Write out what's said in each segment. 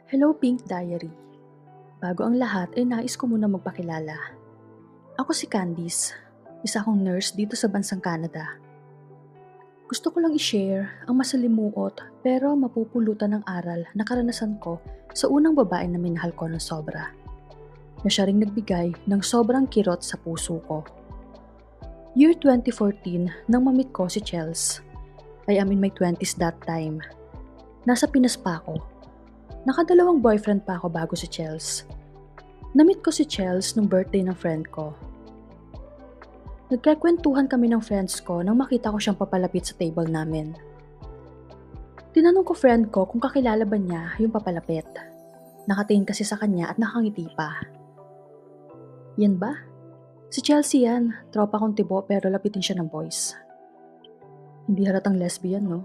Hello Pink Diary. Bago ang lahat ay nais ko muna magpakilala. Ako si Candice, isa akong nurse dito sa bansang Canada. Gusto ko lang i-share ang masalimuot pero mapupulutan ng aral na karanasan ko sa unang babae na minahal ko ng sobra. Na siya ring nagbigay ng sobrang kirot sa puso ko. Year 2014 nang mamit ko si Chels. I'm in my 20s that time. Nasa Pinas pa ako. Nakadalawang boyfriend pa ako bago si Chels. Namit ko si Chels nung birthday ng friend ko. Nagkakwentuhan kami ng friends ko nang makita ko siyang papalapit sa table namin. Tinanong ko friend ko kung kakilala ba niya yung papalapit. Nakatingin kasi sa kanya at nakangiti pa. Yan ba? Si Chelsea yan, tropa kong tibo pero lapitin siya ng boys. Hindi halatang lesbian, no?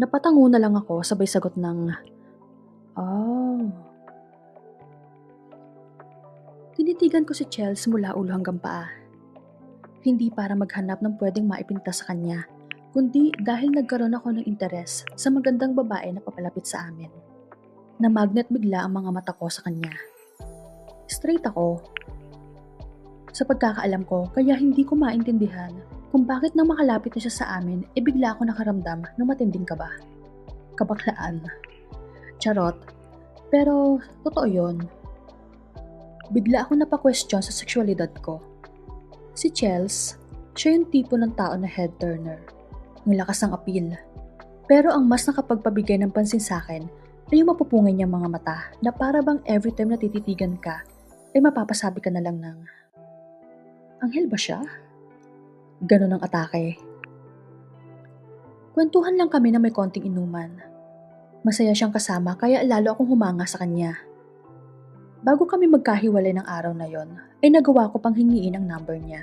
Napatango na lang ako sabay sagot ng, "Oh." Tinitigan ko si Chels mula ulo hanggang paa. Hindi para maghanap ng pwedeng maipinta sa kanya, kundi dahil nagkaroon ako ng interes sa magandang babae na papalapit sa amin. Na magnet bigla ang mga mata ko sa kanya. Straight ako. Sa pagkakaalam ko, kaya hindi ko maintindihan kung bakit nang makalapit na siya sa amin, bigla ako nakaramdam ng matinding kaba. Kabaklaan. Charot. Pero, totoo yun. Bigla ako napaka-question sa sexualidad ko. Si Chels, siya yung tipo ng tao na head turner. Ang lakas ng appeal. Pero ang mas nakapagpabigay ng pansin sa akin ay yung mapupungay niyang mga mata na para bang every time na tititigan ka, ay mapapasabi ka na lang ng, "Anghel ba siya?" Ganon ang atake. Kwentuhan lang kami na may konting inuman. Masaya siyang kasama kaya lalo akong humanga sa kanya. Bago kami magkahiwalay ng araw na yon, ay nagawa ko pang hingiin ang number niya.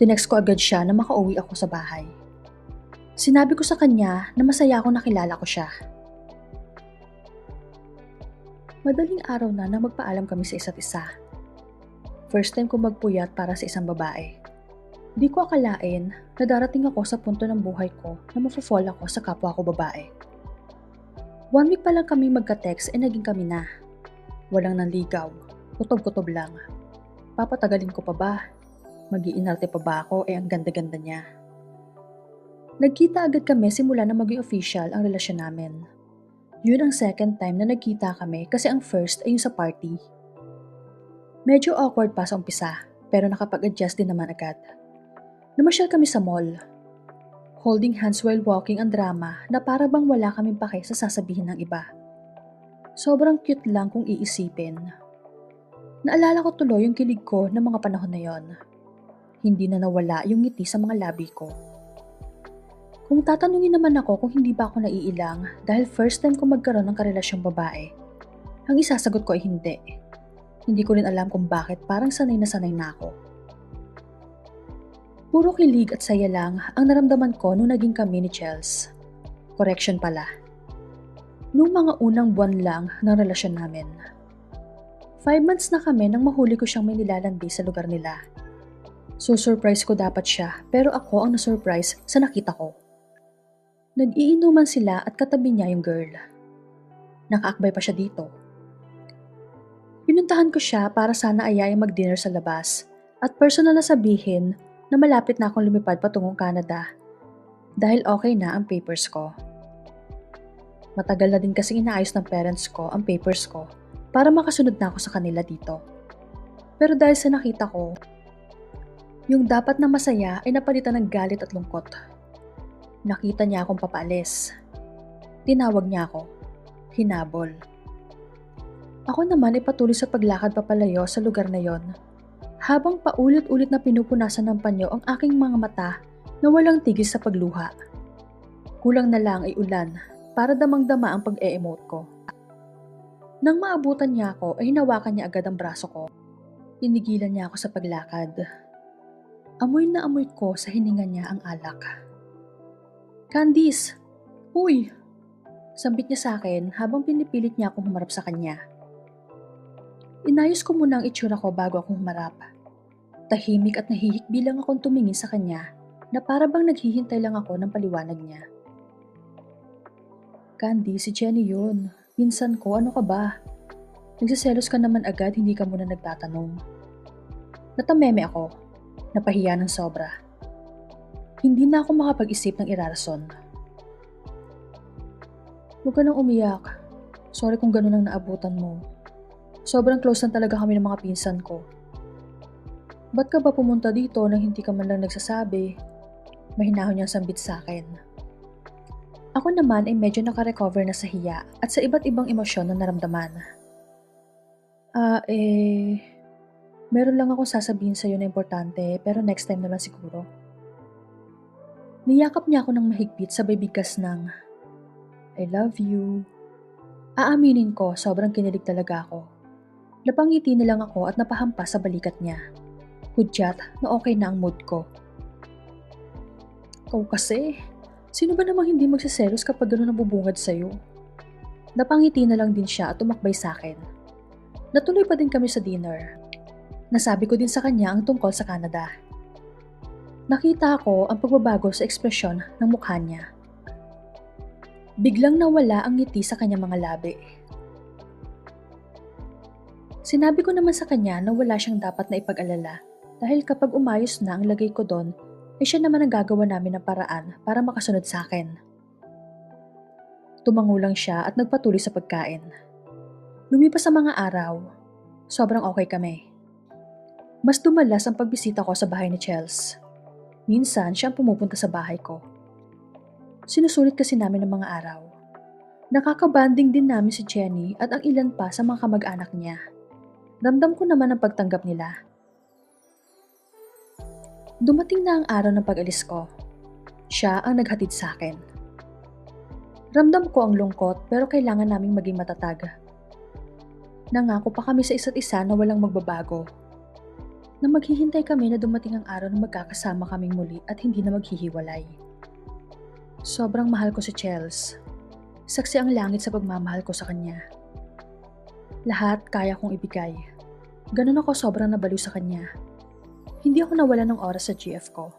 Tinext ko agad siya na makauwi ako sa bahay. Sinabi ko sa kanya na masaya ako nakilala ko siya. Madaling araw na magpaalam kami sa isa't isa. First time ko magpuyat para sa isang babae. Di ko akalain na darating ako sa punto ng buhay ko na mafo-fall ako sa kapwa ko babae. 1 week pa lang kami magka-text naging kami na. Walang nanligaw, kutob-kutob lang. Papatagalin ko pa ba? Mag-iinarte pa ba ako ang ganda-ganda niya? Nagkita agad kami simula na maging official ang relasyon namin. Yun ang second time na nagkita kami kasi ang first ay yung sa party. Medyo awkward pa sa umpisa pero nakapag-adjust din naman agad. Namasyal kami sa mall. Holding hands while walking ang drama na para bang wala kaming pake sa sasabihin ng iba. Sobrang cute lang kung iisipin. Naalala ko tuloy yung kilig ko ng mga panahon na yon. Hindi na nawala yung ngiti sa mga labi ko. Kung tatanungin naman ako kung hindi ba ako naiilang dahil first time ko magkaroon ng karelasyong babae, ang isasagot ko ay hindi. Hindi ko rin alam kung bakit parang sanay na ako. Puro kilig at saya lang ang naramdaman ko nung naging kami ni Chels. Correction pala. Nung mga unang buwan lang ng relasyon namin. 5 months na kami nang mahuli ko siyang may nilalandi sa lugar nila. So surprise ko dapat siya pero ako ang na-surprise sa nakita ko. Nag-iinuman sila at katabi niya yung girl. Nakaakbay pa siya dito. Pinuntahan ko siya para sana ayayin mag-dinner sa labas at personal na sabihin na malapit na akong lumipad patungong Canada dahil okay na ang papers ko. Matagal na din kasing inaayos ng parents ko ang papers ko para makasunod na ako sa kanila dito. Pero dahil sa nakita ko, yung dapat na masaya ay napalitan ng galit at lungkot. Nakita niya akong papaalis. Tinawag niya ako. Hinabol. Ako naman ay patuloy sa paglakad papalayo sa lugar na yon. Habang paulit-ulit na pinupunasan ng panyo ang aking mga mata na walang tigil sa pagluha. Kulang na lang ay ulan para damang-dama ang pag-e-emote ko. Nang maabutan niya ako ay hinawakan niya agad ang braso ko. Pinigilan niya ako sa paglakad. Amoy na amoy ko sa hininga niya ang alak. "Candice! Uy!" Sambit niya sa akin habang pinipilit niya akong humarap sa kanya. Inayos ko muna ang itsura ko bago akong humarap. Tahimik at nahihikbi lang akong tumingin sa kanya na para bang naghihintay lang ako ng paliwanag niya. "Candy, si Jenny yun. Pinsan ko, ano ka ba? Nagsiselos ka naman agad, hindi ka muna nagtatanong. Natameme ako. Napahiya ng sobra. Hindi na ako makapag-isip ng irarason. Huwag ka nang umiyak. Sorry kung ganun ang naabutan mo. Sobrang close lang talaga kami ng mga pinsan ko. Ba't ka ba pumunta dito nang hindi ka man lang nagsasabi? Mahinahon niyang sambit sa akin. Ako naman ay medyo nakarecover na sa hiya at sa iba't ibang emosyon na naramdaman. Meron lang akong sasabihin sa'yo na importante pero next time na lang siguro. Niyakap niya ako ng mahigpit sabay bigkas ng I love you. Aaminin ko, sobrang kinilig talaga ako. Napangiti na lang ako at napahampas sa balikat niya. Hudyat na okay na ang mood ko. Ikaw kasi, sino ba namang hindi magsiselos kapag gano'n nabubungad sa'yo? Napangiti na lang din siya at tumakbay sa akin. Natuloy pa din kami sa dinner. Nasabi ko din sa kanya ang tungkol sa Canada. Nakita ko ang pagbabago sa ekspresyon ng mukha niya. Biglang nawala ang ngiti sa kanyang mga labi. Sinabi ko naman sa kanya na wala siyang dapat na ipag-alala dahil kapag umayos na ang lagay ko doon, ay siya naman ang gagawa namin ng paraan para makasunod sa akin. Tumango lang siya at nagpatuloy sa pagkain. Lumipas sa mga araw, sobrang okay kami. Mas dumalas ang pagbisita ko sa bahay ni Chels. Minsan siya ang pumupunta sa bahay ko. Sinusulit kasi namin ng mga araw. Nakakabanding din namin si Jenny at ang ilan pa sa mga kamag-anak niya. Ramdam ko naman ang pagtanggap nila. Dumating na ang araw ng pag-alis ko. Siya ang naghatid sa akin. Ramdam ko ang lungkot pero kailangan naming maging matatag. Nangako pa kami sa isa't isa na walang magbabago. Na maghihintay kami na dumating ang araw na magkakasama kaming muli at hindi na maghihiwalay. Sobrang mahal ko si Chels. Saksi ang langit sa pagmamahal ko sa kanya. Lahat kaya kong ibigay. Ganun ako sobrang nabaliw sa kanya. Hindi ako nawala ng oras sa GF ko.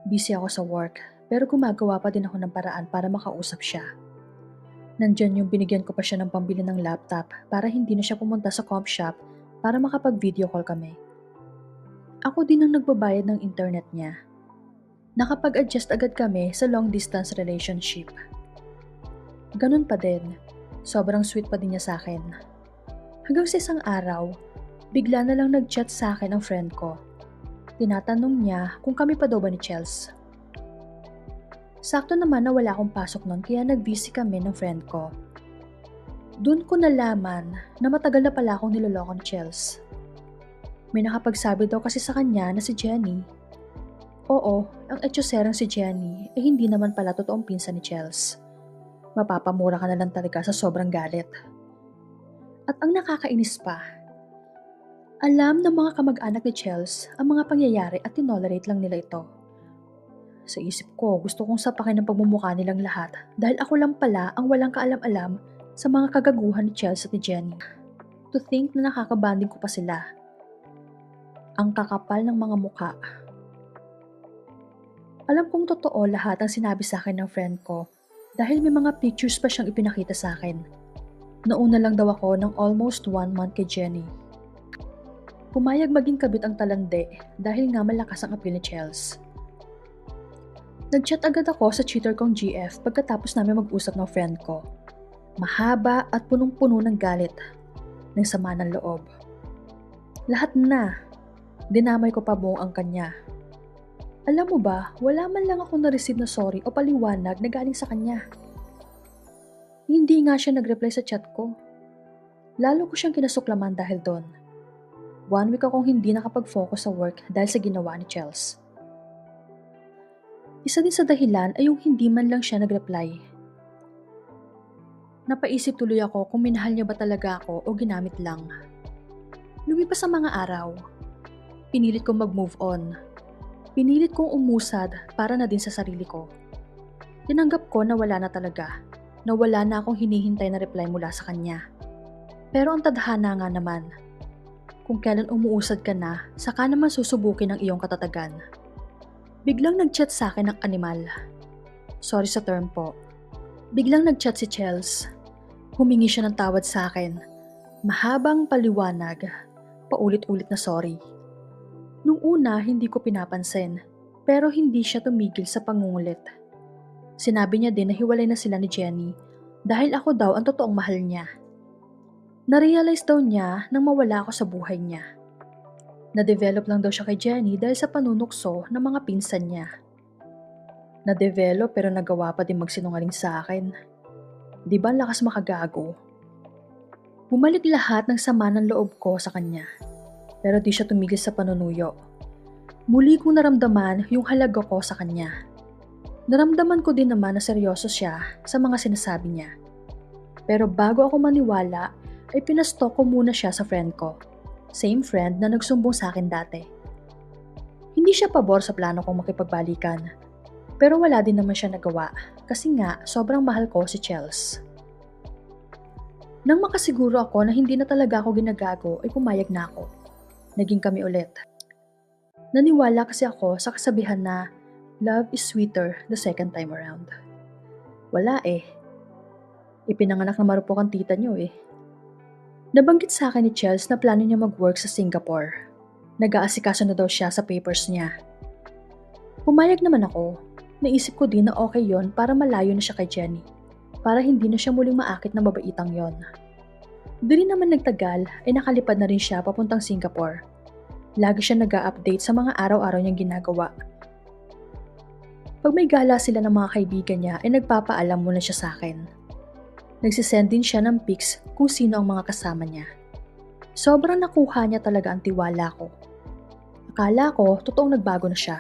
Busy ako sa work pero gumagawa pa din ako ng paraan para makausap siya. Nandyan yung binigyan ko pa siya ng pambili ng laptop para hindi na siya pumunta sa comp shop para makapag-video call kami. Ako din ang nagbabayad ng internet niya. Nakapag-adjust agad kami sa long-distance relationship. Ganun pa din, sobrang sweet pa din niya sa akin. Hanggang sa isang araw, bigla na lang nag-chat sa akin ang friend ko. Tinatanong niya kung kami pa daw ba ni Chels. Sakto naman na wala akong pasok nun kaya nag-busy kami ng friend ko. Doon ko nalaman na matagal na pala akong niloloko ni Chels. May nakapagsabi daw kasi sa kanya na si Jenny. Oo, ang etyoserang si Jenny ay hindi naman pala totoong pinsan ni Chels. Mapapamura ka na lang talaga sa sobrang galit. At ang nakakainis pa, alam ng mga kamag-anak ni Chels ang mga pangyayari at tinolerate lang nila ito. Sa isip ko, gusto kong sapakin ang pagmumukha nilang lahat dahil ako lang pala ang walang kaalam-alam sa mga kagaguhan ni Chels at ni Jenny. To think na nakakabanding ko pa sila. Ang kakapal ng mga mukha. Alam kong totoo lahat ang sinabi sa akin ng friend ko dahil may mga pictures pa siyang ipinakita sa akin. Nauna lang daw ako ng almost 1 month kay Jenny. Pumayag maging kabit ang talande dahil nga malakas ang appeal ni Chels. Nag-chat agad ako sa cheater kong GF pagkatapos namin mag-usap ng friend ko. Mahaba at punong-puno ng galit, ng sama ng loob. Lahat na, dinamay ko pa buong ang kanya. Alam mo ba, wala man lang ako na-receive na sorry o paliwanag na galing sa kanya. Hindi nga siya nag-reply sa chat ko. Lalo ko siyang kinasuklaman dahil doon. 1 week akong hindi nakapag-focus sa work dahil sa ginawa ni Chels. Isa din sa dahilan ay yung hindi man lang siya nag-reply. Napaisip tuloy ako kung minahal niya ba talaga ako o ginamit lang. Lumipas ang mga araw. Pinilit kong mag-move on. Pinilit kong umusad para na din sa sarili ko. Tinanggap ko na wala na talaga, na wala na akong hinihintay na reply mula sa kanya. Pero ang tadhana nga naman, kung kailan umuusad ka na, saka naman susubukin ang iyong katatagan. Biglang nag-chat sa akin ng animal. Sorry sa term po. Biglang nag-chat si Chels. Humingi siya ng tawad sa akin. Mahabang paliwanag, paulit-ulit na sorry. Nung una, hindi ko pinapansin, pero hindi siya tumigil sa pangungulit. Sinabi niya din na hiwalay na sila ni Jenny dahil ako daw ang totoong mahal niya. Na-realize daw niya nang mawala ako sa buhay niya. Na-develop lang daw siya kay Jenny dahil sa panunukso ng mga pinsan niya. Na-develop pero nagawa pa din magsinungaling sa akin. Di ba lakas makagago? Bumalik lahat ng sama ng loob ko sa kanya. Pero di siya tumigil sa panunuyo. Muli kong naramdaman yung halaga ko sa kanya. Naramdaman ko din naman na seryoso siya sa mga sinasabi niya. Pero bago ako maniwala, ay pinastalk ko muna siya sa friend ko. Same friend na nagsumbong sa akin dati. Hindi siya pabor sa plano kong makipagbalikan. Pero wala din naman siya nagawa kasi nga sobrang mahal ko si Chels. Nang makasiguro ako na hindi na talaga ako ginagago ay pumayag na ako. Naging kami ulit. Naniwala kasi ako sa kasabihan na love is sweeter the second time around. Wala eh. Ipinanganak na marupok ang tita niyo eh. Nabanggit sa akin ni Chels na plano niya mag-work sa Singapore. Nag-aasikaso na daw siya sa papers niya. Pumayag naman ako. Naisip ko din na okay yon para malayo na siya kay Jenny. Para hindi na siya muling maakit na babaitang yon. Di rin naman nagtagal ay nakalipad na rin siya papuntang Singapore. Lagi siya nag-a-update sa mga araw-araw niyang ginagawa. Pag may gala sila ng mga kaibigan niya ay nagpapaalam muna siya sa akin. Nagsisend din siya ng pics kung sino ang mga kasama niya. Sobrang nakuha niya talaga ang tiwala ko. Akala ko totoong nagbago na siya.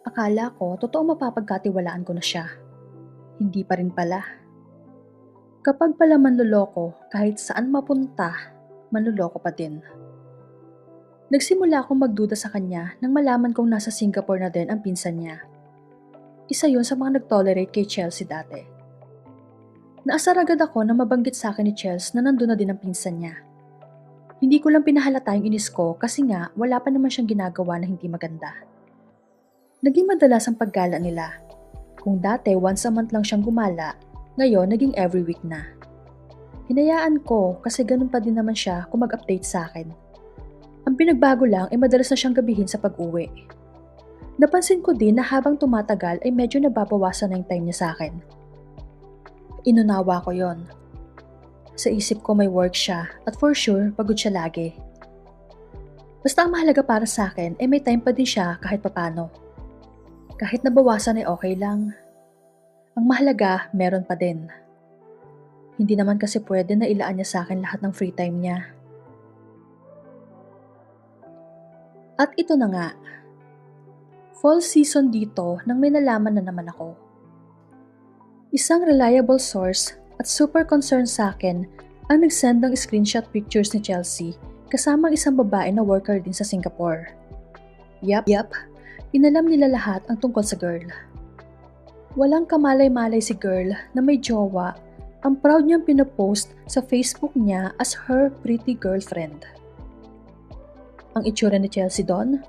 Akala ko totoong mapapagkatiwalaan ko na siya. Hindi pa rin pala. Kapag pala manloloko, kahit saan mapunta, manloloko pa din. Nagsimula akong magduda sa kanya nang malaman kong nasa Singapore na din ang pinsan niya. Isa yun sa mga nag-tolerate kay Chelsea dati. Naasar agad ako na mabanggit sa akin ni Chelsea na nandun na din ang pinsan niya. Hindi ko lang pinahalata yung inis ko kasi nga wala pa naman siyang ginagawa na hindi maganda. Naging madalas ang paggala nila. Kung dati once a month lang siyang gumala, ngayon naging every week na. Hinayaan ko kasi ganun pa din naman siya kung mag-update sa akin. Ang pinagbago lang ay madalas na siyang gabihin sa pag-uwi. Napansin ko din na habang tumatagal ay medyo nababawasan na yung time niya sa akin. Inunawa ko yon. Sa isip ko may work siya at for sure pagod siya lagi. Basta ang mahalaga para sa akin ay may time pa din siya kahit papano. Kahit nabawasan ay okay lang. Ang mahalaga, meron pa din. Hindi naman kasi pwede na ilaan niya sa akin lahat ng free time niya. At ito na nga. Fall season dito nang may nalaman na naman ako. Isang reliable source at super concerned sa akin ang nagsend ng screenshot pictures ni Chelsea kasamang isang babae na worker din sa Singapore. Yup, inalam nila lahat ang tungkol sa girl. Walang kamalay-malay si girl na may jowa, ang proud niyang pinopost sa Facebook niya as her pretty girlfriend. Ang itsura ni Chelsea doon,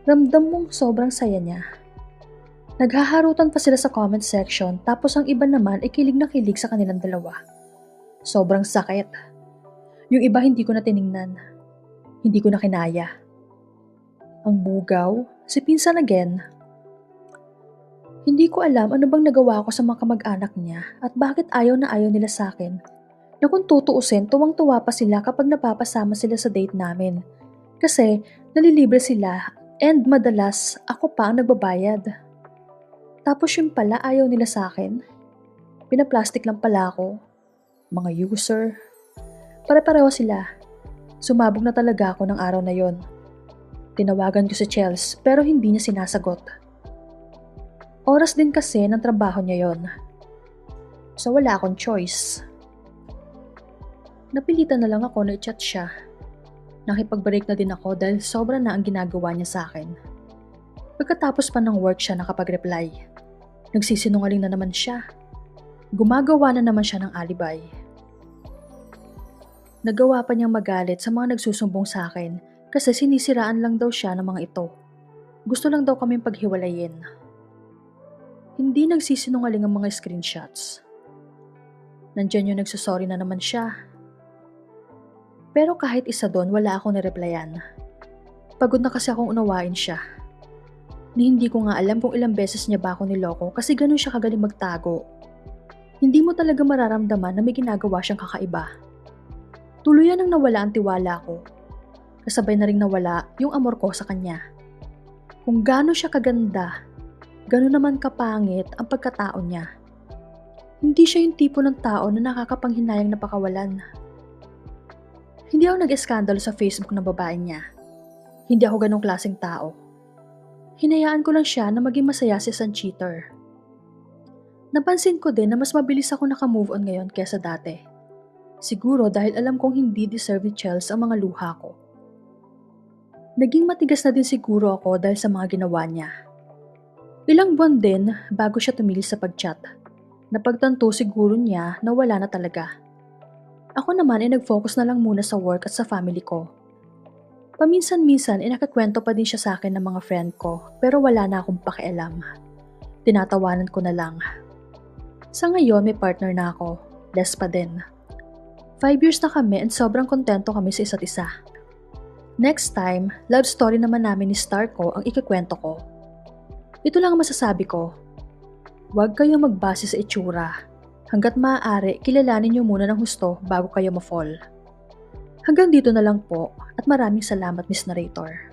ramdam mong sobrang saya niya. Naghaharutan pa sila sa comment section tapos ang iba naman ay kilig na kilig sa kanilang dalawa. Sobrang sakit. Yung iba hindi ko na tiningnan. Hindi ko na kinaya. Ang bugaw, si pinsan again. Hindi ko alam ano bang nagawa ko sa mga kamag-anak niya at bakit ayaw na ayaw nila sa akin. Na kung tutuusin, tuwang-tuwa pa sila kapag napapasama sila sa date namin. Kasi nalilibre sila and madalas ako pa ang nagbabayad. Tapos yun pala ayaw nila sa akin. Pinaplastic lang pala ako. Mga user. Pare-pareho sila. Sumabog na talaga ako ng araw na yon. Tinawagan ko si Chels pero hindi niya sinasagot. Oras din kasi ng trabaho niya yon. So wala akong choice. Napilitan na lang ako na i-chat siya. Nakipag-break na din ako dahil sobra na ang ginagawa niya sa akin. Pagkatapos pa ng work siya nakapag-reply. Nagsisinungaling na naman siya. Gumagawa na naman siya ng alibay. Nagawa pa niyang magalit sa mga nagsusumbong sa akin kasi sinisiraan lang daw siya ng mga ito. Gusto lang daw kaming paghiwalayin. Hindi nagsisinungaling ang mga screenshots. Nandyan yung nagsasorry na naman siya. Pero kahit isa doon, wala akong nireplyan. Pagod na kasi akong unawain siya. Ni hindi ko nga alam kung ilang beses niya ba ako niloko kasi ganun siya kagaling magtago. Hindi mo talaga mararamdaman na may ginagawa siyang kakaiba. Tuluyan nang nawala ang tiwala ko. Kasabay na rin nawala yung amor ko sa kanya. Kung gaano siya kaganda, gano'n naman kapangit ang pagkatao niya. Hindi siya yung tipo ng tao na nakakapanghinayang napakawalan. Hindi ako nag-eskandalo sa Facebook ng babae niya. Hindi ako ganong klaseng tao. Hinayaan ko lang siya na maging masaya si isang cheater. Napansin ko din na mas mabilis ako nakamove on ngayon kesa dati. Siguro dahil alam kong hindi deserve ni Chels ang mga luha ko. Naging matigas na din siguro ako dahil sa mga ginawa niya. Ilang buwan din bago siya tumigil sa pag-chat. Napagtanto siguro niya na wala na talaga. Ako naman ay nag-focus na lang muna sa work at sa family ko. Paminsan-minsan ay nakakwento pa din siya sa akin ng mga friend ko pero wala na akong pakialam. Tinatawanan ko na lang. Sa ngayon may partner na ako, Les pa din. 5 years na kami and sobrang kontento kami sa isa't isa. Next time, love story naman namin ni Star ko ang ikikwento ko. Ito lang ang masasabi ko. Huwag kayong magbase sa itsura. Hanggat maaari, kilalanin niyo muna ng husto bago kayo ma-fall. Hanggang dito na lang po at maraming salamat, Miss Narrator.